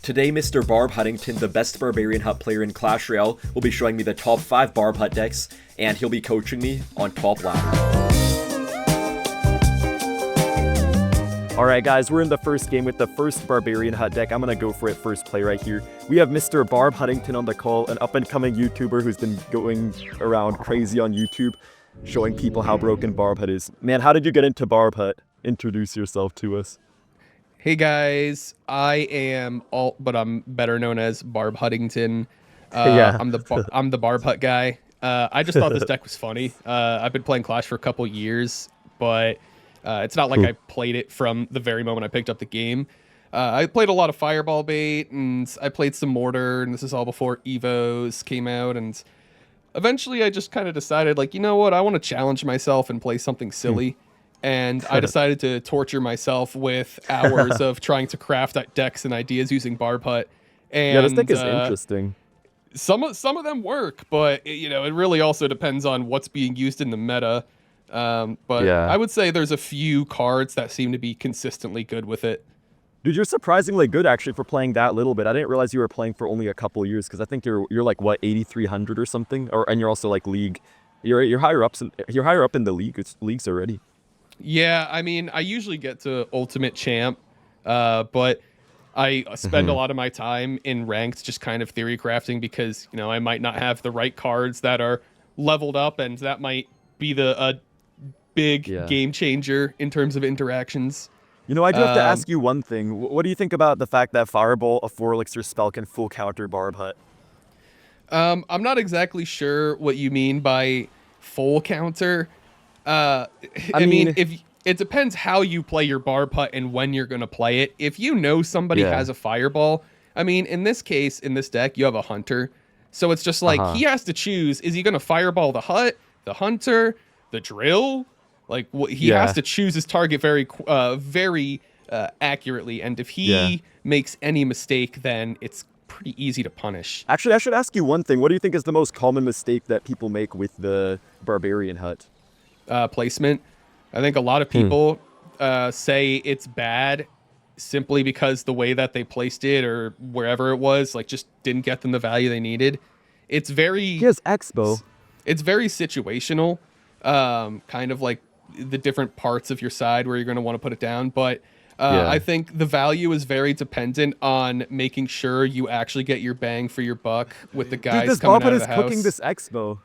Today, Mr. Barb Huttington, the best Barbarian Hut player in Clash Royale, will be showing me the top 5 Barb Hut decks, and he'll be coaching me on top ladder. Alright guys, we're in the first game with the first Barbarian Hut deck. I'm gonna go for it first play right here. We have Mr. Barb Huttington on the call, an up-and-coming YouTuber who's been going around crazy on YouTube, showing people how broken Barb Hut is. Man, how did you get into Barb Hut? Introduce yourself to us. Hey guys, I am Alt, but I'm better known as Barb Huttington. Yeah. I'm the Barb Hut guy. I just thought this deck was funny. I've been playing Clash for a couple years, but it's not like I played it from the very moment I picked up the game. I played a lot of Fireball Bait, and I played some Mortar, and this is all before Evos came out, and eventually I just kind of decided, like, you know what, I want to challenge myself and play something silly. And I decided to torture myself with hours of trying to craft decks and ideas using Barb Hut. And yeah, this deck is interesting. Some of them work, but it really also depends on what's being used in the meta. But yeah. I would say there's a few cards that seem to be consistently good with it. Dude, you're surprisingly good actually for playing that little bit. I didn't realize you were playing for only a couple years, because I think you're like what, 8,300 or something, and you're also like league. You're higher up in the leagues already. Yeah, I mean, I usually get to Ultimate Champ, but I spend a lot of my time in ranked just kind of theory crafting, because, I might not have the right cards that are leveled up, and that might be the big game changer in terms of interactions. I do have to ask you one thing. What do you think about the fact that Fireball, a 4-elixir spell, can full counter Barb Hut? I'm not exactly sure what you mean by full counter. I mean, if it depends how you play your Barb Hut and when you're going to play it. If you know somebody has a Fireball, I mean, in this case, in this deck, you have a Hunter. So it's just like he has to choose, is he going to Fireball the Hut, the Hunter, the Drill? Like, he has to choose his target very accurately. And if he makes any mistake, then it's pretty easy to punish. Actually, I should ask you one thing. What do you think is the most common mistake that people make with the Barbarian Hut? Placement. I think a lot of people say it's bad simply because the way that they placed it or wherever it was, like, just didn't get them the value they needed. It's very... He has Xbow. It's very situational, kind of like the different parts of your side where you're going to want to put it down. But I think the value is very dependent on making sure you actually get your bang for your buck with the guys coming out of the house. Dude, this Barb Hut is cooking this Xbow.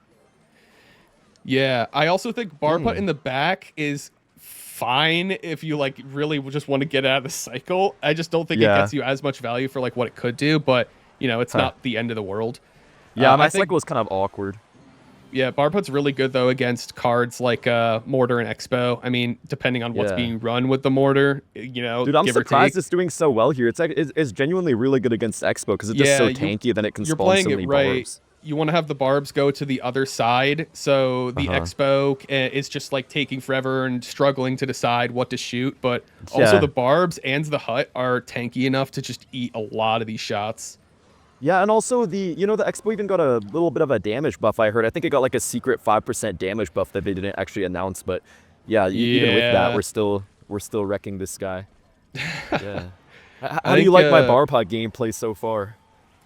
Yeah, I also think Barb Hut in the back is fine if you like really just want to get out of the cycle. I just don't think it gets you as much value for like what it could do, but it's not the end of the world. Yeah, my cycle was kind of awkward. Yeah, Barb Hut's really good though against cards like Mortar and Xbow. I mean, depending on what's being run with the Mortar, Dude, I'm surprised it's doing so well here. It's genuinely really good against Xbow because it's just so tanky, and then it can spawn so many barbs. You want to have the barbs go to the other side, so the Xbow is just like taking forever and struggling to decide what to shoot, but also the barbs and the Hut are tanky enough to just eat a lot of these shots. Yeah, and also the Xbow even got a little bit of a damage buff, I heard. I think it got like a secret 5% damage buff that they didn't actually announce, but even with that, we're still wrecking this guy. Yeah. How do you like my Barb Hut gameplay so far?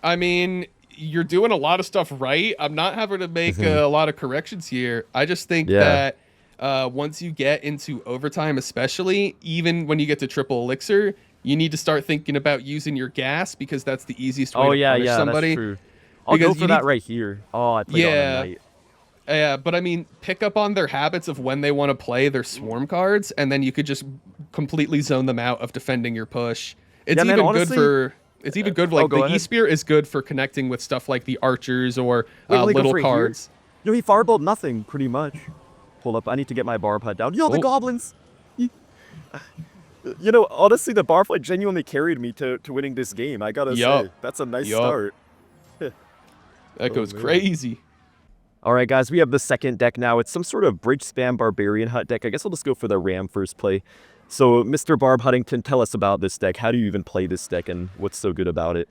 I mean, you're doing a lot of stuff right. I'm not having to make a lot of corrections here. I just think that once you get into overtime, especially, even when you get to triple elixir, you need to start thinking about using your gas, because that's the easiest way to punish somebody. That's true. I'll go for that right here. Oh, I played on a knight. Yeah, but I mean, pick up on their habits of when they want to play their swarm cards, and then you could just completely zone them out of defending your push. It's It's even good, like the E-Spear is good for connecting with stuff like the archers or little cards. He fireballed nothing, pretty much. Hold up, I need to get my Barb Hut down. The goblins! Honestly, the Barb Hut genuinely carried me to winning this game, I gotta say. That's a nice start. That goes crazy. Alright guys, we have the second deck now. It's some sort of bridge spam Barbarian Hut deck. I guess I'll just go for the Ram first play. So, Mr. Barb Huttington, tell us about this deck. How do you even play this deck, and what's so good about it?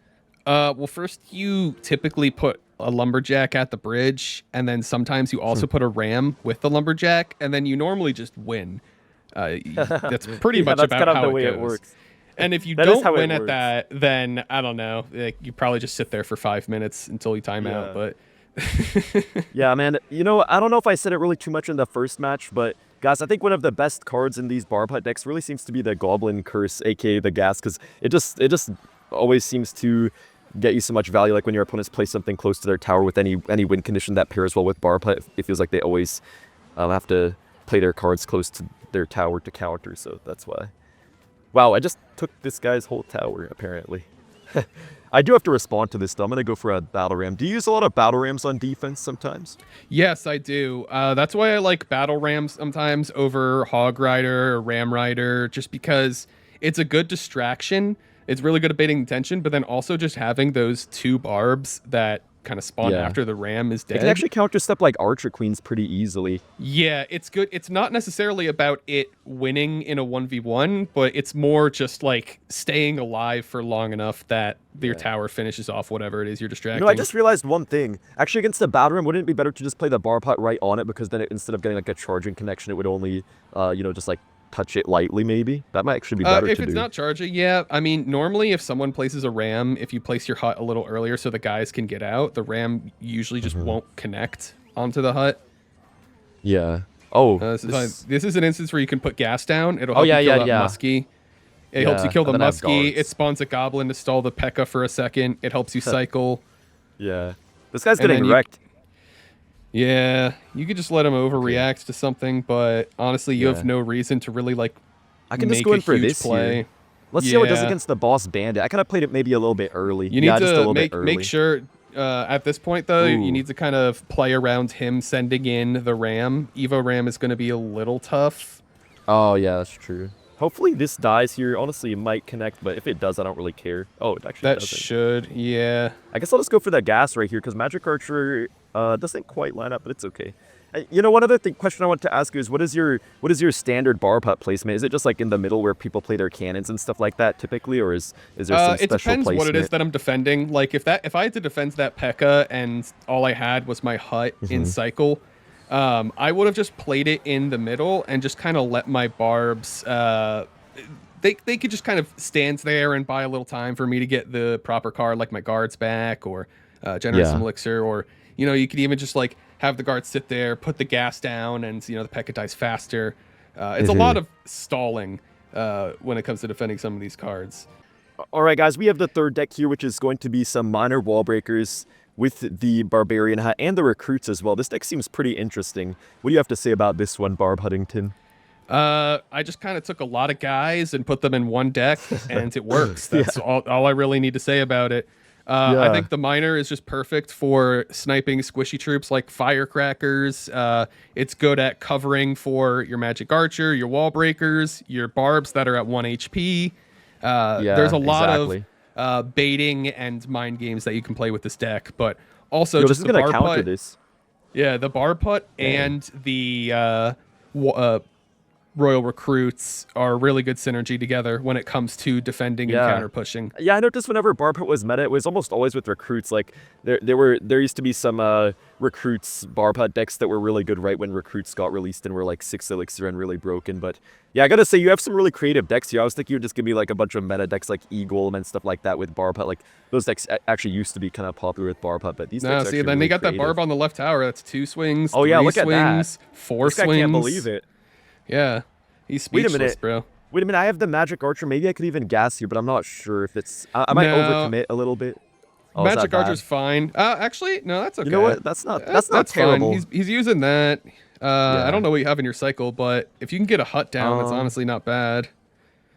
Well, first you typically put a Lumberjack at the bridge, and then sometimes you also put a Ram with the Lumberjack, and then you normally just win. That's pretty much about how the way it works. And if you That is don't how it win at works. that, then I don't know. Like, you probably just sit there for 5 minutes until you time out. But Yeah, man. You know, I don't know if I said it really too much in the first match, but guys, I think one of the best cards in these Barb Hut decks really seems to be the Goblin Curse, aka the Gas, because it just always seems to get you so much value. Like when your opponents play something close to their tower with any win condition that pairs well with Barb Hut, it feels like they always have to play their cards close to their tower to counter. So that's why. Wow, I just took this guy's whole tower apparently. I do have to respond to this though. I'm gonna go for a battle ram. Do you use a lot of battle rams on defense sometimes? yes, I do. That's why I like battle rams sometimes over Hog Rider or Ram Rider, just because it's a good distraction. It's really good at baiting tension, but then also just having those two barbs that kind of spawn Yeah. after the ram is It dead. can actually counter step like Archer Queens pretty easily. Yeah, it's good. It's not necessarily about it winning in a 1v1, but it's more just like staying alive for long enough that your tower finishes off whatever it is you're distracting. You know, I just realized one thing. Actually, against the battle ram, wouldn't it be better to just play the Barb Hut right on it? Because then instead of getting like a charging connection, it would only, just like touch it lightly maybe. That might actually be better if to it's do. not charging, yeah. I mean, normally if someone places a ram, if you place your hut a little earlier so the guys can get out, the ram usually just won't connect onto the hut. Yeah. Oh. This is an instance where you can put gas down. It'll Oh, help you kill that muskie. It helps you Yeah, kill the and then I have muskie. It guards. spawns a goblin to stall the Pekka for a second. It helps you cycle. Yeah. This guy's And getting then you- wrecked. Yeah, you could just let him overreact to something, but honestly, you Yeah. have no reason to really like. I can just make go a in for huge this play. here. Let's see how it does Yeah. against the boss bandit. I kind of played it maybe a little bit early. You need just a to little bit early. make sure at this point though, Ooh. you need to kind of play around him sending in the ram. Evo ram is going to be a little tough. Oh, yeah, that's true. Hopefully this dies here. Honestly, it might connect, but if it does, I don't really care. Oh, it actually That doesn't. should, yeah. I guess I'll just go for that gas right here because Magic Archer doesn't quite line up, but it's okay. You know, one other question I want to ask you is what is your standard Barb Hut placement? Is it just like in the middle where people play their cannons and stuff like that typically, or is there some It special depends placement? what it is that I'm defending. Like if I had to defend that Pekka and all I had was my hut in cycle, I would have just played it in the middle and just kind of let my barbs. They could just kind of stand there and buy a little time for me to get the proper card, like my guards back or generate some elixir, or you could even just like have the guards sit there, put the gas down, and the Pekka dies faster. It's a lot of stalling when it comes to defending some of these cards. All right, guys, we have the third deck here, which is going to be some minor wall breakers with the Barbarian Hut and the recruits as well. This deck seems pretty interesting. What do you have to say about this one, Barb Huttington? I just kind of took a lot of guys and put them in one deck, and it works. That's all I really need to say about it. I think the miner is just perfect for sniping squishy troops like firecrackers. It's good at covering for your magic archer, your wall breakers, your barbs that are at 1 HP. There's a lot of baiting and mind games that you can play with this deck, but also Yo, just this is the gonna Barb counter Hut. this. Yeah, the Barb Hut and the Royal Recruits are really good synergy together when it comes to defending and counter pushing. Yeah, I noticed whenever Barb Hut was meta, it was almost always with recruits. Like there used to be some recruits Barb Hut decks that were really good right when recruits got released and were like 6 elixir and really broken. But yeah, I gotta say you have some really creative decks here. I was thinking you would just give me like a bunch of meta decks like E-Golem and stuff like that with Barb Hut. Like those decks actually used to be kind of popular with Barb Hut, but these decks See, actually then really they got creative. that Barb on the left tower. That's 2 swings, Oh 3 yeah, look at that. swings, 4 This guy swings. can't believe it. Yeah, he's Wait a speechless, minute. bro. Wait a minute, I have the Magic Archer. Maybe I could even gas here, but I'm not sure if it's... I might No. overcommit a little bit. Oh, is that Magic bad? Archer's fine. Actually, no, that's okay. You know what? That's not terrible. Fine. He's using that. I don't know what you have in your cycle, but if you can get a hut down, that's honestly not bad.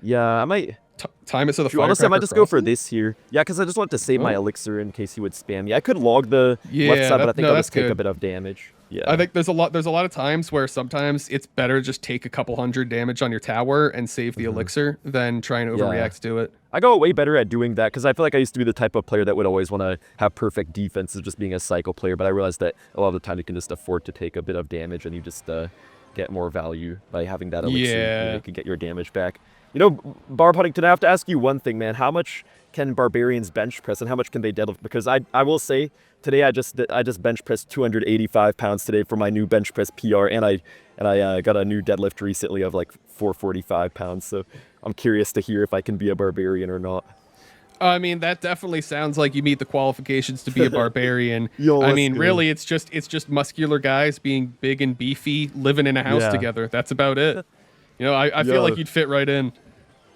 Yeah, I might... Time it so the Honestly, I might firecracker just go for crosses? this here. Yeah, because I just want to save my elixir in case he would spam me. I could log the left side, but I think I'll just take a bit of damage. Yeah. I think there's a lot of times where sometimes it's better to just take a couple hundred damage on your tower and save the elixir than try and overreact to it. I got way better at doing that because I feel like I used to be the type of player that would always want to have perfect defense as just being a cycle player, but I realized that a lot of the time you can just afford to take a bit of damage and you just get more value by having that elixir. Yeah. You can get your damage back. You know, Barb Huttington, I have to ask you one thing, man. How much can Barbarians bench press and how much can they deadlift? Because I will say today I just bench pressed 285 pounds today for my new bench press PR, and I got a new deadlift recently of like 445 pounds. So I'm curious to hear if I can be a barbarian or not. I mean, that definitely sounds like you meet the qualifications to be a barbarian. Yo, I let's mean, go. really, it's just muscular guys being big and beefy, living in a house Yeah. together. That's about it. You know, I feel Yo. like you'd fit right in.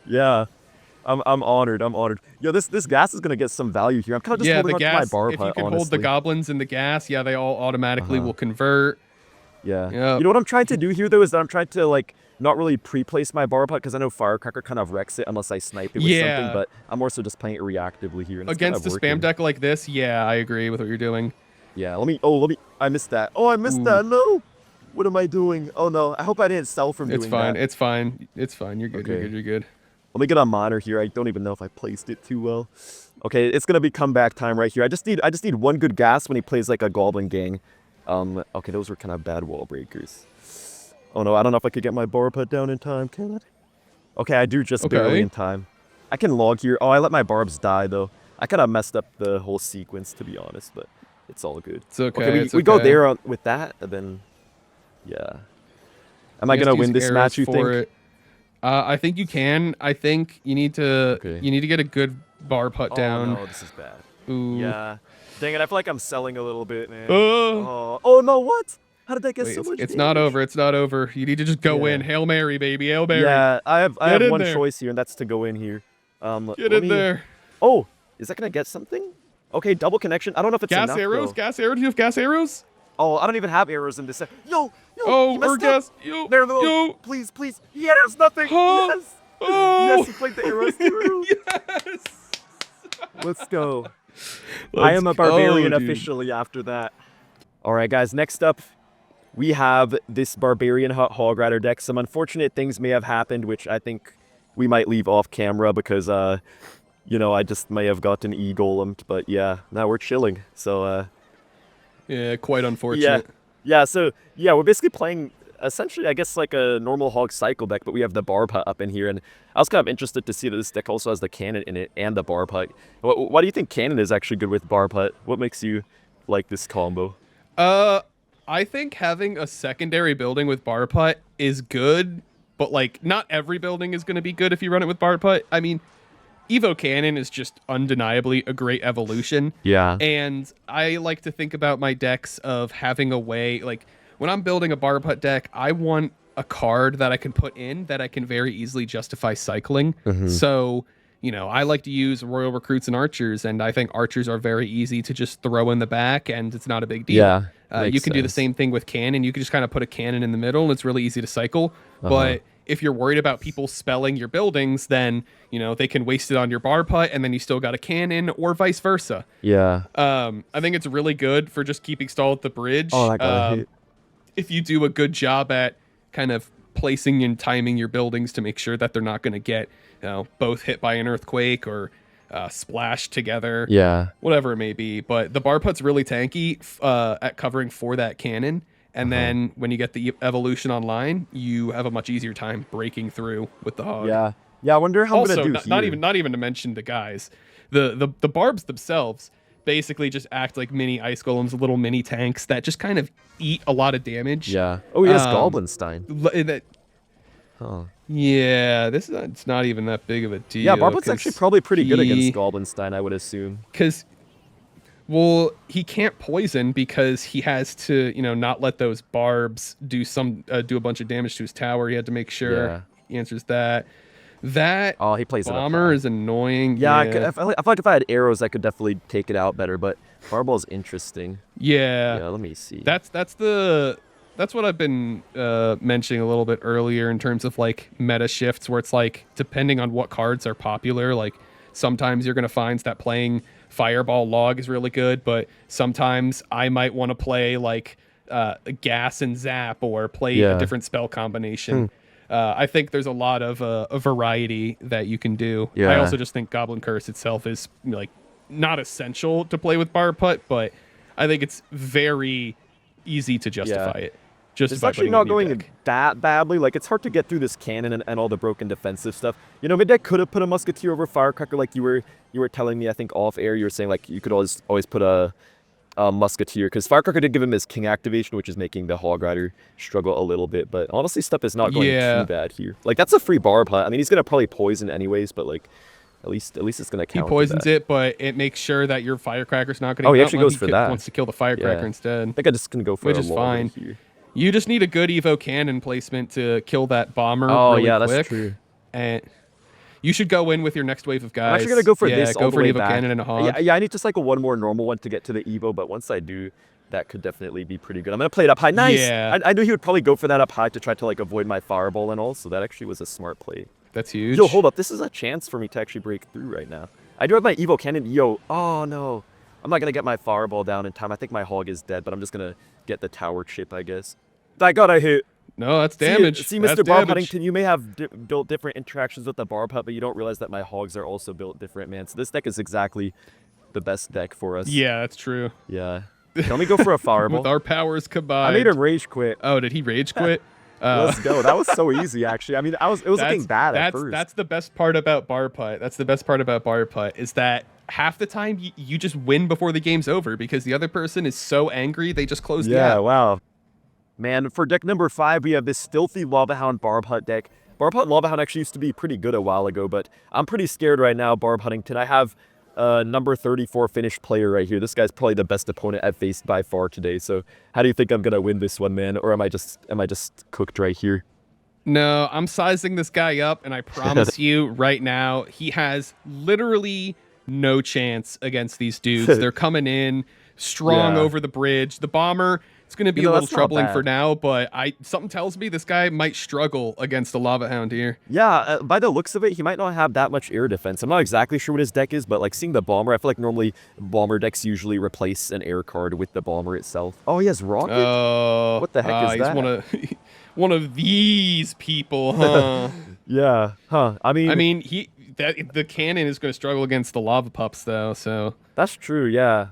Yeah. I'm honored. I'm honored. Yo, this gas is gonna get some value here. I'm kind of just Yeah, holding the on to my gas. barb If you hut, can hold the honestly. goblins in the gas, yeah, they all automatically will convert. Yeah. Yep. You know what I'm trying to do here though is that I'm trying to like not really pre-place my barb hut because I know firecracker kind of wrecks it unless I snipe it with Yeah. something. But I'm more so just playing it reactively here. And it's Against a kind of spam working. deck like this, yeah, I agree with what you're doing. Yeah. Let me. I missed that. Oh, I missed that. No. What am I doing? Oh no. I hope I didn't sell from It's doing fine. that. It's fine. It's fine. You're good. You're Okay. good. You're good. Let me get a monitor here. I don't even know if I placed it too well. Okay, it's gonna be comeback time right here. I just need one good gas when he plays like a goblin gang. Okay, those were kind of bad wall breakers. Oh no, I don't know if I could get my barb hut down in time, can I? Okay, I do just barely Okay. in time. I can log here. Oh, I let my barbs die though. I kind of messed up the whole sequence to be honest, but it's all good. It's okay. It's we go okay. there with that, and then yeah. Am I You just gonna use win this arrows match? You for think? it. I think you can. I think you need to. Okay. You need to get a good barb hut down. Oh no, this is bad. Ooh. Yeah. Dang it, I feel like I'm selling a little bit, man. Oh. Oh no, what? How did that get Wait, so much it's not damage? over. It's not over. You need to just go Yeah. in. Hail Mary, baby. Hail Mary. Yeah, I have Get in one there. choice here, and that's to go in here. Get let in me- there. Oh, is that gonna get something? Okay, double connection. I don't know if it's Gas enough, arrows. though. Gas arrows. Do you have gas arrows? Oh, I don't even have arrows in this set. Yo, Oh, you or messed up. gas. Yo. There, no, Yo. please, please. Yeah, there's nothing. Oh. Yes. Oh. Yes, you played the arrows through. Yes. Let's go. I am a Let's go, barbarian dude. officially after that. All right, guys. Next up, we have this Barbarian Hog Rider deck. Some unfortunate things may have happened, which I think we might leave off camera because, you know, I just may have gotten e-golemed. But yeah, now we're chilling. So, Yeah, quite unfortunate. yeah. So yeah, we're basically playing essentially, I guess, like a normal Hog cycle deck, but we have the Barb Hut up in here, and I was kind of interested to see that this deck also has the Cannon in it and the Barb Hut. Why do you think Cannon is actually good with Barb Hut? What makes you like this combo? I think having a secondary building with Barb Hut is good, but like not every building is going to be good if you run it with Barb Hut. I mean, Evo Cannon is just undeniably a great evolution. Yeah. And I like to think about my decks of having a way, like when I'm building a Barb Hut deck, I want a card that I can put in that I can very easily justify cycling. So, you know, I like to use Royal Recruits and Archers, and I think Archers are very easy to just throw in the back, and it's not a big deal. Yeah, You makes can do the sense. same thing with Cannon. You can just kind of put a cannon in the middle, and it's really easy to cycle. But if you're worried about people spelling your buildings, then, you know, they can waste it on your Barb Hut, and then you still got a cannon, or vice versa. Yeah. I think it's really good for just keeping stall at the bridge. Oh, that got a hit. If you do a good job at kind of placing and timing your buildings to make sure that they're not going to get, you know, both hit by an earthquake or splashed together. Yeah. Whatever it may be. But the Barb Hut's really tanky at covering for that cannon. And then when you get the evolution online, you have a much easier time breaking through with the Hog. Yeah. Yeah. I wonder how I'm Also, gonna do not even to mention the guys, the barbs themselves basically just act like mini ice golems, little mini tanks that just kind of eat a lot of damage. Yeah. Oh, he has Um, Goblinstein. Oh. Yeah, it's not even that big of a deal. Yeah, Barblet's actually probably pretty good against he- Goblinstein, I would assume. Because, well, he can't poison because he has to, you know, not let those barbs do a bunch of damage to his tower. He had to make sure Yeah. he answers that. That Oh, he plays it up bomber high. is annoying. Yeah, I feel like if I had arrows, I could definitely take it out better. But Barble's interesting. Yeah. Yeah, let me see. That's what I've been mentioning a little bit earlier in terms of like meta shifts, where it's like depending on what cards are popular, like sometimes you're gonna find that playing Fireball Log is really good, but sometimes I might want to play like Gas and Zap or play Yeah. a different spell combination. I think there's a lot of a variety that you can do. I Yeah. also just think Goblin Curse itself is like not essential to play with Barb Hut, but I think it's very easy to justify it. Just It's by actually putting it in not your going deck. that badly. Like, it's hard to get through this cannon and all the broken defensive stuff. You know, mid-deck could have put a Musketeer over Firecracker like you were telling me, I think, off air. You were saying, like, you could always put a Musketeer, because Firecracker did give him his King activation, which is making the Hog Rider struggle a little bit. But honestly, stuff is not going too bad here. Like, that's a free Barb Hut. I mean, he's gonna probably poison anyways, but like, at least it's gonna count. He poisons it, but it makes sure that your Firecracker's not gonna. Oh, he actually goes for that. Wants to kill the Firecracker instead. I think I'm just gonna go for which a is Log fine. Here. You just need a good Evo cannon placement to kill that bomber. Oh really yeah, quick. that's true. And you should go in with your next wave of guys. I'm actually gonna go for this. Go all for the way an Evo back. cannon and a Hog. Yeah, I need to cycle one more normal one to get to the Evo, but once I do, that could definitely be pretty good. I'm gonna play it up high. Nice. Yeah. I knew he would probably go for that up high to try to like avoid my fireball and all. So that actually was a smart play. That's huge. Yo, hold up. This is a chance for me to actually break through right now. I do have my Evo cannon. Yo, oh no. I'm not gonna get my fireball down in time. I think my Hog is dead, but I'm just gonna get the tower chip, I guess. I got a hit. No, that's damage. See, Mr. Barb Huttington, you may have built different interactions with the Barb Hut, but you don't realize that my Hogs are also built different, man. So this deck is exactly the best deck for us. Yeah, that's true. Yeah. Can we go for a fireball? With our powers combined. I made him rage quit. Oh, did he rage quit? Let's go. That was so easy, actually. I mean, it was looking bad at first. That's the best part about Barb Hut. That's the best part about Barb Hut is that half the time you just win before the game's over because the other person is so angry they just close the app. Yeah, wow. Man, for deck number 5, we have this Filthy Lava Hound Barb Hut deck. Barb Hut Lava Hound actually used to be pretty good a while ago, but I'm pretty scared right now, Barb Huttington. I have number 34 finished player right here. This guy's probably the best opponent I've faced by far today. So how do you think I'm gonna win this one, man? Or am I just cooked right here? No, I'm sizing this guy up, and I promise you right now, he has literally no chance against these dudes. They're coming in strong over the bridge. The bomber, it's going to be a little troubling for now, but something tells me this guy might struggle against the Lava Hound here. Yeah, by the looks of it, he might not have that much air defense. I'm not exactly sure what his deck is, but like seeing the bomber, I feel like normally bomber decks usually replace an air card with the bomber itself. Oh, he has rocket? What the heck is that? He's one of these people, huh? Yeah, huh. I mean, the cannon is going to struggle against the lava pups, though. So that's true. Yeah.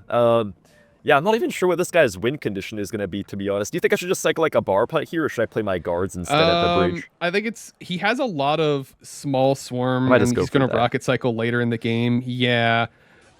Yeah, I'm not even sure what this guy's win condition is going to be, to be honest. Do you think I should just cycle like a Barb Hut here, or should I play my guards instead at the bridge? I think he has a lot of small swarm, and he's going to rocket cycle later in the game. Yeah.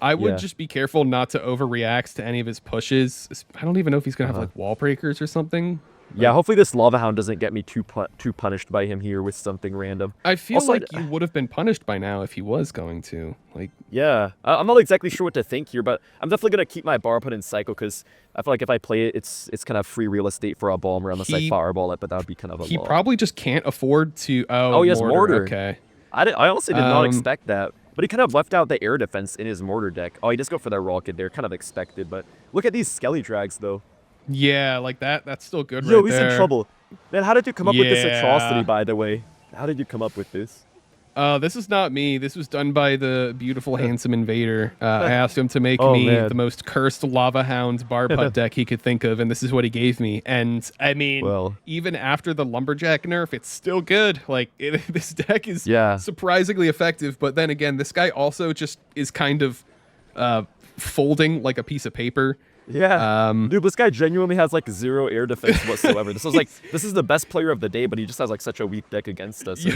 I would just be careful not to overreact to any of his pushes. I don't even know if he's going to have like wall breakers or something. Yeah, hopefully this Lava Hound doesn't get me too punished by him here with something random. I feel also, like you would have been punished by now if he was going to. Like, yeah, I'm not exactly sure what to think here, but I'm definitely going to keep my Barb Hut in cycle because I feel like if I play it, it's kind of free real estate for a bomber unless I fireball it, but that would be kind of a He lot. probably just can't afford to... Oh, he has mortar. Okay. I honestly did not expect that. But he kind of left out the air defense in his mortar deck. Oh, he does go for the rocket there, kind of expected. But look at these Skelly Drags, though. Yeah, like that's still good Yo, right he's there. in trouble. Man, how did you come up with this atrocity, by the way? How did you come up with this? This is not me. This was done by the beautiful, handsome invader. I asked him to make me the most cursed Lava Hound Barb Hut deck he could think of, and this is what he gave me. And, I mean, even after the Lumberjack nerf, it's still good. Like, this deck is surprisingly effective, but then again, this guy also just is kind of folding like a piece of paper. Yeah, dude, this guy genuinely has like 0 air defense whatsoever. This is the best player of the day, but he just has like such a weak deck against us.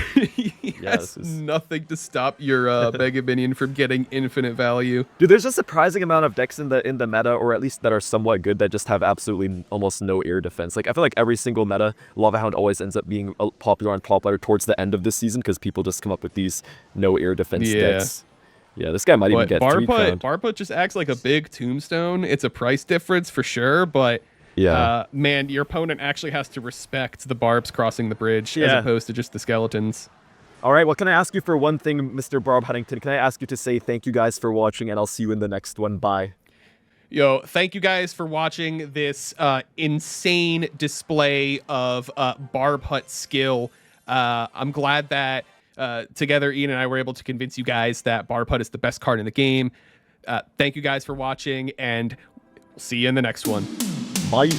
Yes, nothing to stop your Mega Minion from getting infinite value. Dude, there's a surprising amount of decks in the meta, or at least that are somewhat good, that just have absolutely almost no air defense. Like I feel like every single meta, Lava Hound always ends up being popular towards the end of this season because people just come up with these no air defense decks. Yeah, this guy might even get 3 crowned. Barb Hut just acts like a big tombstone. It's a price difference for sure, but man, your opponent actually has to respect the barbs crossing the bridge as opposed to just the skeletons. All right, well, can I ask you for one thing, Mr. Barb Huttington? Can I ask you to say thank you guys for watching, and I'll see you in the next one. Bye. Yo, thank you guys for watching this insane display of Barb Hut skill. I'm glad that together, Ian and I were able to convince you guys that Barb Hut is the best card in the game. Thank you guys for watching, and we'll see you in the next one. Bye.